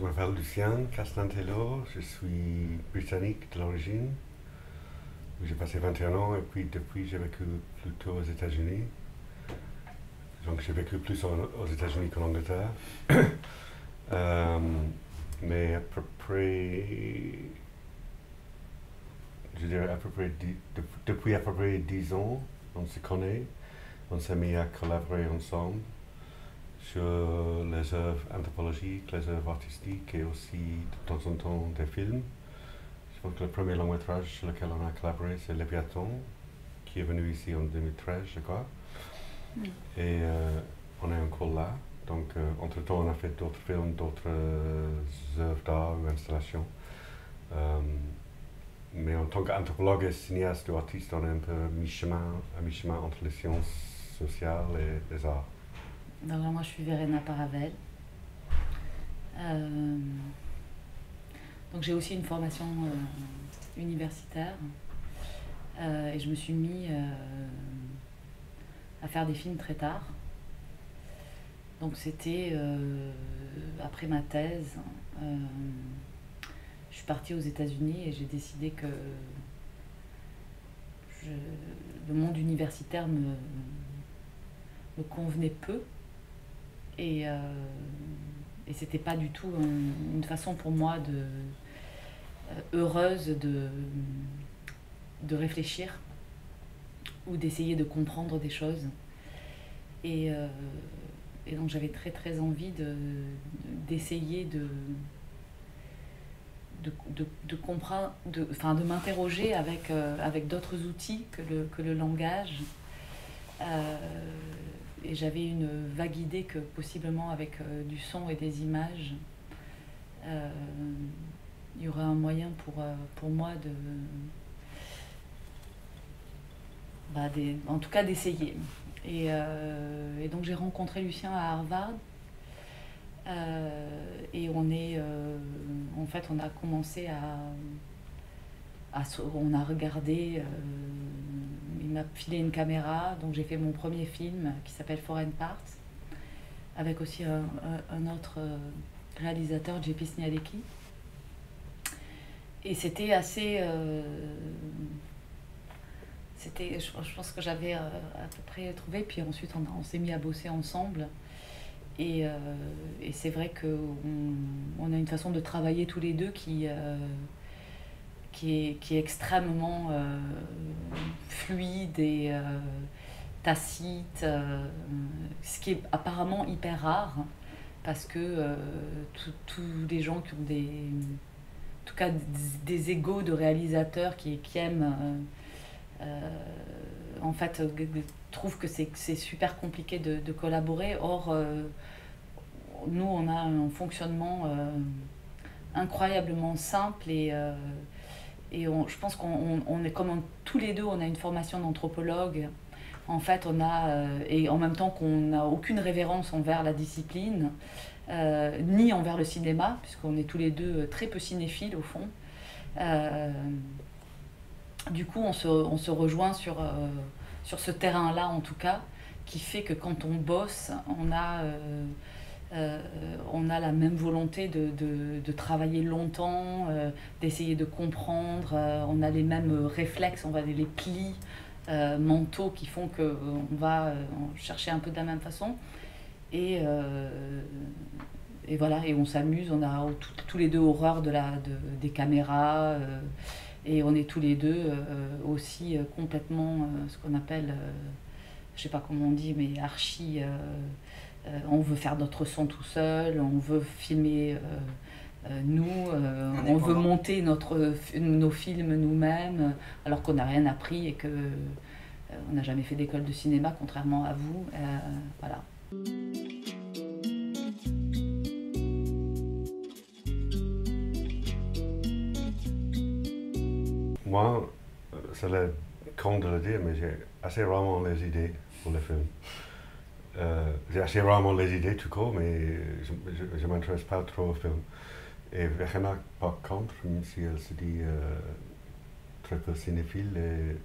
m'appelle Lucien Castantello, je suis britannique de l'origine. J'ai passé 21 ans et puis depuis j'ai vécu plutôt aux États-Unis. Donc j'ai vécu plus aux États-Unis qu'en Angleterre. Euh, mais à peu près, je dirais à peu près, depuis à peu près 10 ans, on se connaît, on s'est mis à collaborer ensemble sur les œuvres anthropologiques, les œuvres artistiques et aussi de temps en temps des films. Je pense que le premier long métrage sur lequel on a collaboré, c'est Léviathan, qui est venu ici en 2013, je crois. Et on est encore là. Donc, entre-temps, on a fait d'autres films, d'autres œuvres d'art ou installations. Mais en tant qu'anthropologue, cinéaste ou artiste, on est un peu à mi-chemin entre les sciences sociales et les arts. Alors moi je suis Verena Paravel. Donc j'ai aussi une formation universitaire et je me suis mis à faire des films très tard. Donc c'était après ma thèse. Je suis partie aux États-Unis et j'ai décidé que le monde universitaire me convenait peu. Et c'était pas du tout une façon pour moi heureuse de réfléchir ou d'essayer de comprendre des choses. Et donc j'avais très très envie d'essayer de comprendre, de m'interroger avec d'autres outils que le langage. Et j'avais une vague idée que possiblement avec du son et des images, il y aurait un moyen pour moi en tout cas d'essayer. Et donc j'ai rencontré Lucien à Harvard. Et en fait on a commencé on a regardé, il m'a filé une caméra, donc j'ai fait mon premier film qui s'appelle Foreign Parts, avec aussi un autre réalisateur, JP Sniadecki. Et c'était assez... je pense que j'avais à peu près trouvé, puis ensuite on s'est mis à bosser ensemble. Et c'est vrai qu'on a une façon de travailler tous les deux qui est extrêmement fluide et tacite, ce qui est apparemment hyper rare, parce que tous les gens qui ont en tout cas des égos de réalisateurs qui aiment en fait trouvent que c'est super compliqué de collaborer. Or nous on a un fonctionnement incroyablement simple et je pense qu'on est comme tous les deux, on a une formation d'anthropologue. En fait, et en même temps qu'on n'a aucune révérence envers la discipline, ni envers le cinéma, puisqu'on est tous les deux très peu cinéphiles au fond. Du coup, on se rejoint sur ce terrain-là, en tout cas, qui fait que quand on bosse, on a la même volonté de travailler longtemps, d'essayer de comprendre, on a les mêmes réflexes, on va les plis mentaux qui font qu'on va chercher un peu de la même façon. Et voilà, et on s'amuse, on a tous les deux horreur des caméras, et on est tous les deux aussi complètement ce qu'on appelle, je sais pas comment on dit, mais archi... on veut faire notre son tout seul, on veut filmer on veut monter nos films nous-mêmes, alors qu'on n'a rien appris et que on n'a jamais fait d'école de cinéma, contrairement à vous. Voilà. Moi, c'est le con de le dire, mais j'ai assez rarement les idées pour les films. J'ai assez rarement les idées tout court, mais je ne m'intéresse pas trop aux films. Et Verena, par contre, même si elle se dit très peu cinéphile, elle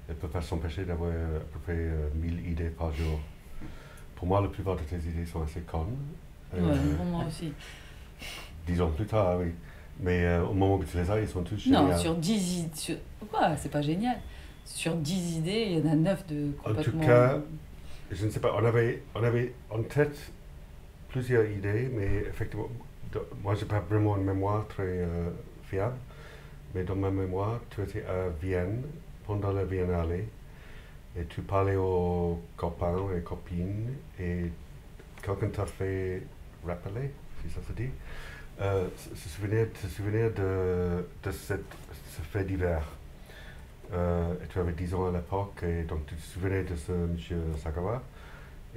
ne peut pas s'empêcher d'avoir à peu près 1000 idées par jour. Pour moi, la plupart de tes idées sont assez connes. Ouais, pour moi aussi. 10 ans plus tard, oui. Mais au moment où tu les as, ils sont tous géniaux. Non, sur 10 idées. Pourquoi? C'est pas génial. Sur 10 idées, il y en a 9 de En tout complètement. cas, je ne sais pas, on avait en tête plusieurs idées, mais effectivement, moi, j'ai pas vraiment une mémoire très fiable. Mais dans ma mémoire, tu étais à Vienne pendant la Biennale et tu parlais aux copains et copines et quelqu'un t'a fait rappeler, si ça se dit, se souvenir de ce fait divers. Et tu avais 10 ans à l'époque et donc tu te souvenais de ce monsieur Sagawa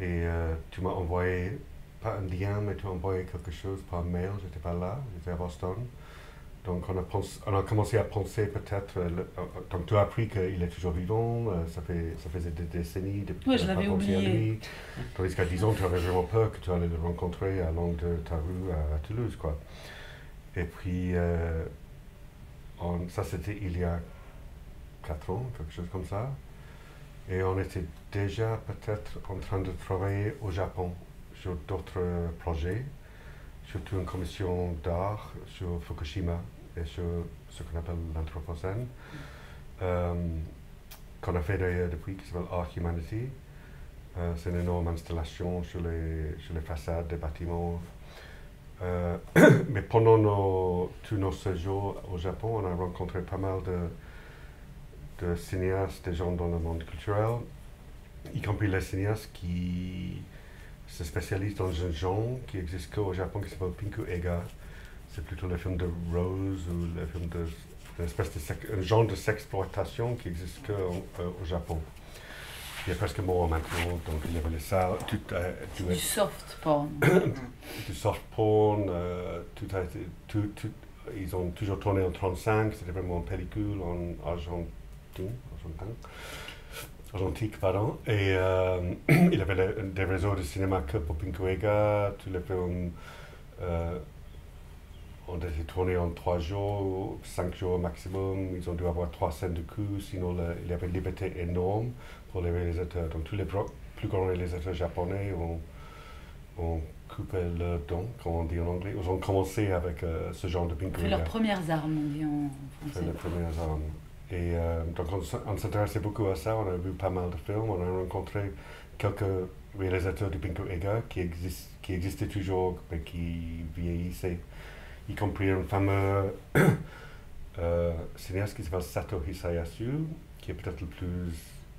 et tu m'as envoyé, pas un lien, mais tu m'as envoyé quelque chose par mail, j'étais pas là, j'étais à Boston. Donc on a commencé à penser peut-être, donc tu as appris qu'il est toujours vivant, ça faisait des décennies depuis Oui, que je tu n'as pas l'avais pensé à oublié. lui. Tandis qu'à 10 ans, tu avais vraiment peur que tu allais le rencontrer à l'angle de ta rue à Toulouse, quoi. Et puis, ça c'était il y a 4 ans, quelque chose comme ça. Et on était déjà peut-être en train de travailler au Japon sur d'autres projets, surtout une commission d'art sur Fukushima et sur ce qu'on appelle l'Anthropocène, qu'on a fait d'ailleurs depuis, qui s'appelle Art Humanity. C'est une énorme installation sur les façades des bâtiments. Mais pendant tous nos séjours au Japon, on a rencontré pas mal de cinéastes, des gens dans le monde culturel, y compris les cinéastes qui se spécialisent dans un genre qui existe qu'au Japon, qui s'appelle Pinku Ega. C'est plutôt les films de Rose ou les films un genre de sexploitation qui existe qu'au Japon. Il y a presque mort maintenant, donc il y avait les salles, Du soft porn. du soft porn, ils ont toujours tourné en 35, c'était vraiment en pellicule, en argentique, pardon. Et il y avait des réseaux de cinéma que pour Pinkuega, tous les films ont été tournés en 3 jours, 5 jours maximum. Ils ont dû avoir 3 scènes de cul, sinon il y avait une liberté énorme pour les réalisateurs. Donc tous les plus grands réalisateurs japonais ont coupé leurs dents, comme on dit en anglais. Ils ont commencé avec ce genre de Pinkuega. C'est leurs premières armes, on dit en C'est français. les premières armes. Et donc on s'intéressait beaucoup à ça, on a vu pas mal de films, on a rencontré quelques réalisateurs du Pinkuega qui existaient toujours mais qui vieillissaient, y compris un fameux cinéaste qui s'appelle Sato Hisayasu, qui est peut-être le plus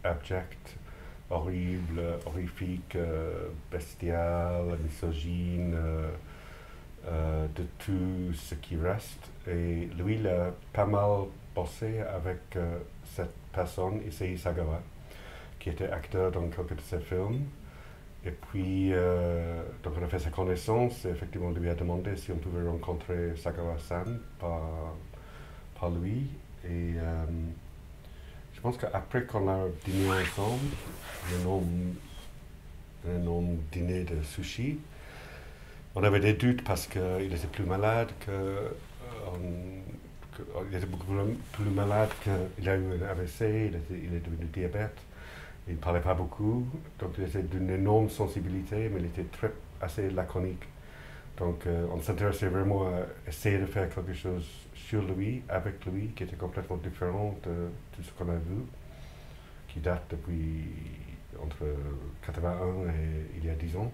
abject, horrible, horrifique, bestial, misogyne, de tout ce qui reste. Et lui, il a pas mal bossé avec cette personne, Issei Sagawa, qui était acteur dans quelques de ses films. Et puis, donc on a fait sa connaissance et effectivement, on lui a demandé si on pouvait rencontrer Sagawa-san par lui. Et je pense qu'après qu'on a dîné ensemble, un énorme dîner de sushi, on avait des doutes parce qu'il était plus malade il était beaucoup plus malade qu'il a eu un AVC, il est devenu diabète, il ne parlait pas beaucoup, donc il était d'une énorme sensibilité, mais il était assez laconique. Donc on s'intéressait vraiment à essayer de faire quelque chose sur lui, avec lui, qui était complètement différent de tout ce qu'on a vu, qui date depuis entre 81 et il y a 10 ans.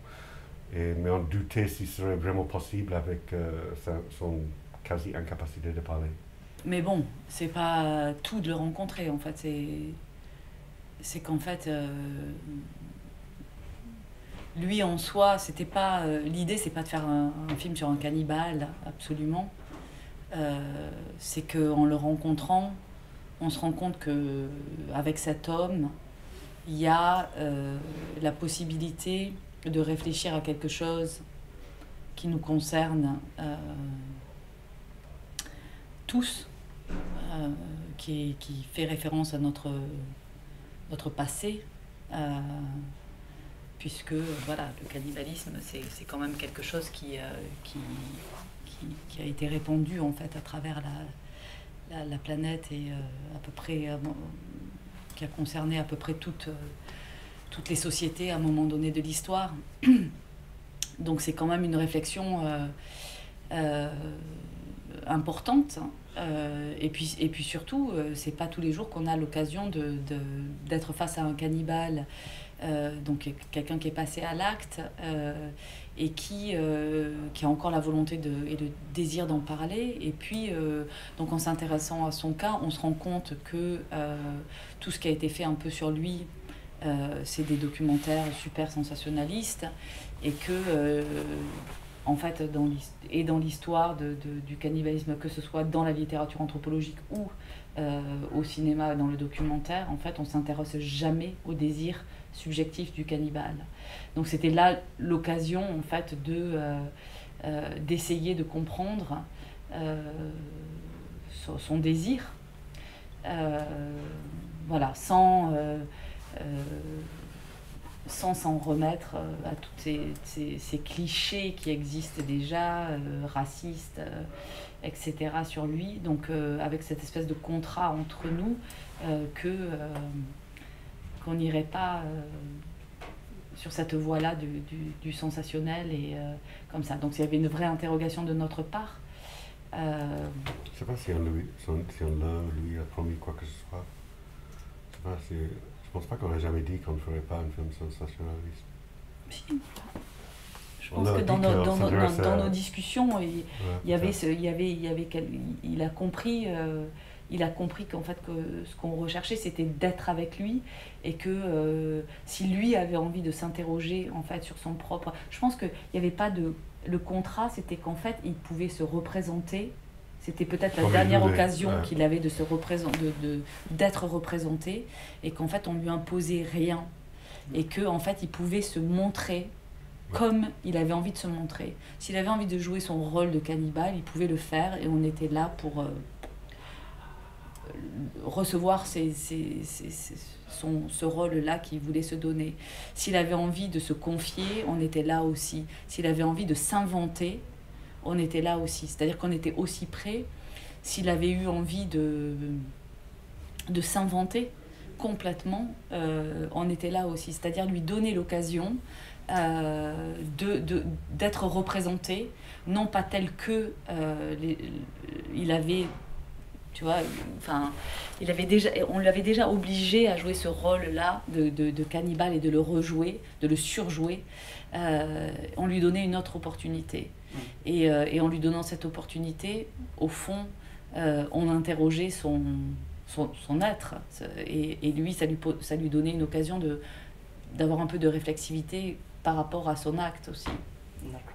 Mais on doutait si ce serait vraiment possible avec son quasi-incapacité de parler. Mais bon, c'est pas tout de le rencontrer, en fait. C'est qu'en fait, lui en soi, c'était pas. L'idée, c'est pas de faire un film sur un cannibale, absolument. C'est qu'en le rencontrant, on se rend compte qu'avec cet homme, il y a la possibilité de réfléchir à quelque chose qui nous concerne tous, qui fait référence à notre passé, puisque voilà, le cannibalisme, c'est quand même quelque chose qui a été répandu en fait à travers la planète et à peu près qui a concerné à peu près toutes les sociétés à un moment donné de l'histoire. Donc c'est quand même une réflexion importante. Et puis surtout, c'est pas tous les jours qu'on a l'occasion d'être face à un cannibale, donc quelqu'un qui est passé à l'acte et qui a encore la volonté et le désir d'en parler. Et puis, donc en s'intéressant à son cas, on se rend compte que tout ce qui a été fait un peu sur lui, c'est des documentaires super sensationnalistes, et que en fait, dans l'histoire du cannibalisme, que ce soit dans la littérature anthropologique ou au cinéma, dans le documentaire, en fait, on s'intéresse jamais au désir subjectif du cannibale. Donc c'était là l'occasion, en fait, d'essayer de comprendre son désir, voilà, sans s'en remettre à tous ces clichés qui existent déjà, racistes, etc. sur lui. Donc avec cette espèce de contrat entre nous, qu'on n'irait pas sur cette voie-là du sensationnel, et comme ça. Donc il y avait une vraie interrogation de notre part. Je ne sais pas si on lui a promis quoi que ce soit. Je sais pas si... Je pense pas qu'on ait jamais dit qu'on ne ferait pas un film sensationnaliste. Si. Je pense que dans nos discussions, il a compris qu'en fait que ce qu'on recherchait, c'était d'être avec lui, et que si lui avait envie de s'interroger en fait sur son propre... Je pense qu'il n'y avait pas de... Le contrat, c'était qu'en fait, il pouvait se représenter. C'était peut-être la dernière occasion qu'il avait de se d'être représenté, et qu'en fait on lui imposait rien, et que en fait il pouvait se montrer comme il avait envie de se montrer. S'il avait envie de jouer son rôle de cannibale, il pouvait le faire, et on était là pour recevoir ce rôle-là qu'il voulait se donner. S'il avait envie de se confier, on était là aussi. S'il avait envie de s'inventer, on était là aussi. C'est-à-dire qu'on était aussi prêts. S'il avait eu envie de s'inventer complètement, on était là aussi. C'est-à-dire lui donner l'occasion d'être représenté, non pas tel que il avait... Tu vois, enfin, on l'avait déjà obligé à jouer ce rôle-là de cannibale, et de le rejouer, de le surjouer. On lui donnait une autre opportunité. Et en lui donnant cette opportunité, au fond, on interrogeait son être. Et lui, ça lui donnait une occasion d'avoir un peu de réflexivité par rapport à son acte aussi. D'accord.